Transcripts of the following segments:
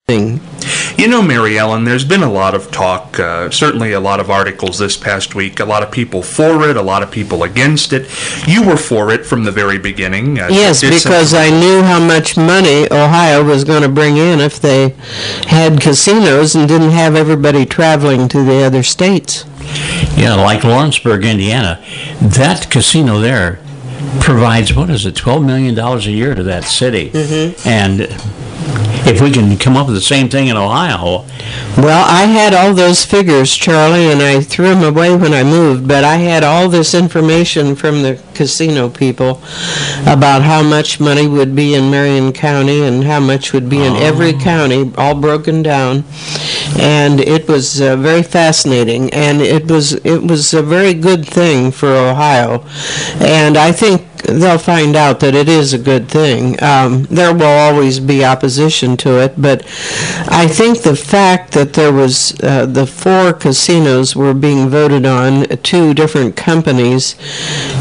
You know, Mary Ellen, there's been a lot of talk, certainly a lot of articles this past week, a lot of people for it, a lot of people against it. You were for it from the very beginning. Yes, because I knew how much money Ohio was going to bring in if they had casinos and didn't have everybody traveling to the other states. Yeah, like Lawrenceburg, Indiana. That casino there provides, what is it, $12 million a year to that city. Mm-hmm. And if we can come up with the same thing in Ohio. Well, I had all those figures, Charlie, and I threw them away when I moved, but I had all this information from the casino people about how much money would be in Marion County and how much would be in every county, all broken down. And it was very fascinating, and it was a very good thing for Ohio. And I think they'll find out that it is a good thing. There will always be opposition to it, but I think the fact that there was the 4 casinos were being voted on, 2 different companies,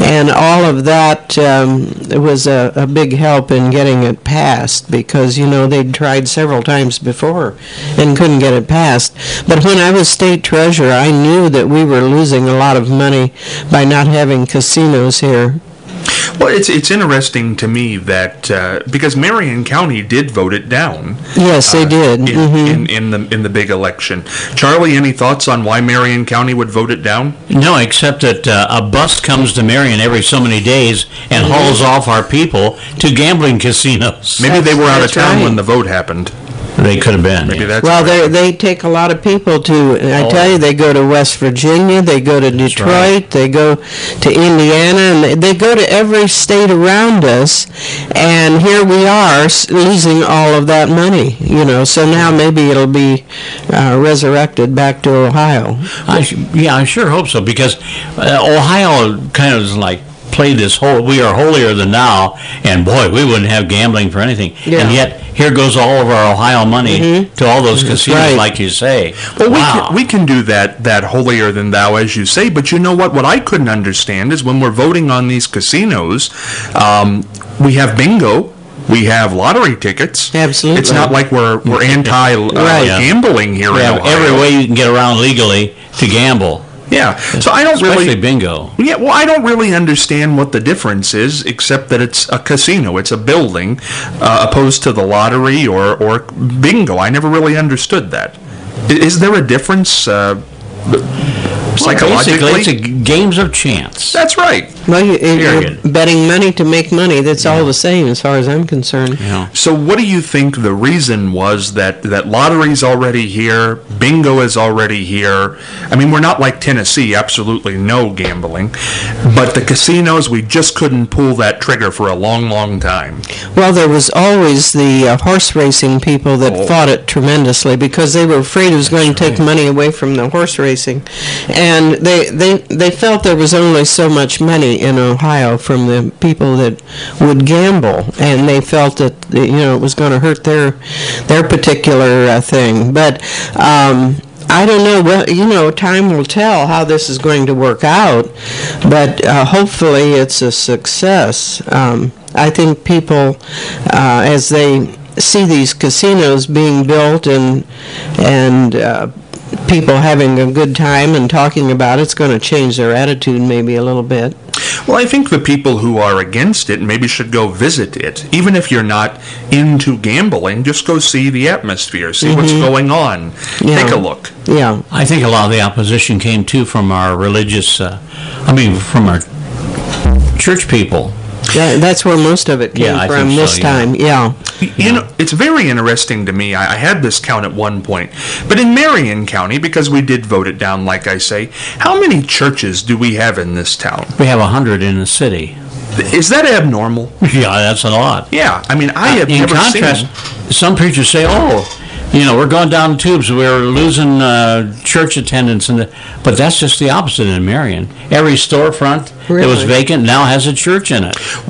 and all of that was a big help in getting it passed, because, you know, they'd tried several times before and couldn't get it passed. But when I was state treasurer, I knew that we were losing a lot of money by not having casinos here. Well, it's interesting to me that because Marion County did vote it down. Yes, they did. In the big election. Charlie, any thoughts on why Marion County would vote it down? No, except that a bus comes to Marion every so many days and hauls off our people to gambling casinos. Maybe they were out of town right. when the vote happened. They could have been. Maybe that's well, right. they take a lot of people to, I tell you, they go to West Virginia, they go to Detroit, right. They go to Indiana, and they go to every state around us, and here we are losing all of that money, you know, so now maybe it'll be resurrected back to Ohio. I sure hope so, because Ohio kind of is like, play this whole, we are holier than thou, and boy, we wouldn't have gambling for anything. Yeah. And yet, here goes all of our Ohio money to all those casinos, right. like you say. Well, wow. we can do that holier than thou, as you say, but you know what? What I couldn't understand is when we're voting on these casinos, we have bingo. We have lottery tickets. Absolutely. It's not like we're anti-gambling here in Ohio. Every way you can get around legally to gamble. Yeah, so I don't Especially bingo. Yeah, well, I don't really understand what the difference is, except that it's a casino, it's a building, opposed to the lottery or bingo. I never really understood that. Is there a difference psychologically? Basically, it's games of chance. That's right. Well, you're betting money to make money. That's all the same as far as I'm concerned. Yeah. So what do you think the reason was that lottery's already here, bingo is already here? I mean, we're not like Tennessee, absolutely no gambling. But the casinos, we just couldn't pull that trigger for a long, long time. Well, there was always the horse racing people that fought it tremendously because they were afraid it was going to take money away from the horse racing. And they felt there was only so much money in Ohio from the people that would gamble, and they felt that it was going to hurt their particular thing. But I don't know. Well, time will tell how this is going to work out, but hopefully it's a success. I think people, as they see these casinos being built and people having a good time and talking about it's going to change their attitude maybe a little bit. Well, I think the people who are against it maybe should go visit it. Even if you're not into gambling, just go see the atmosphere, see what's going on. Yeah. Take a look. Yeah. I think a lot of the opposition came, too, from our religious, from our church people. Yeah, that's where most of it came from this time. Yeah. You know, it's very interesting to me. I had this count at one point. But in Marion County, because we did vote it down, like I say, how many churches do we have in this town? We have 100 in the city. Is that abnormal? Yeah, that's a lot. Yeah, I mean, I have in never contrast, seen... some preachers say, we're going down the tubes. We're losing church attendance, but that's just the opposite in Marion. Every storefront that was vacant now has a church in it.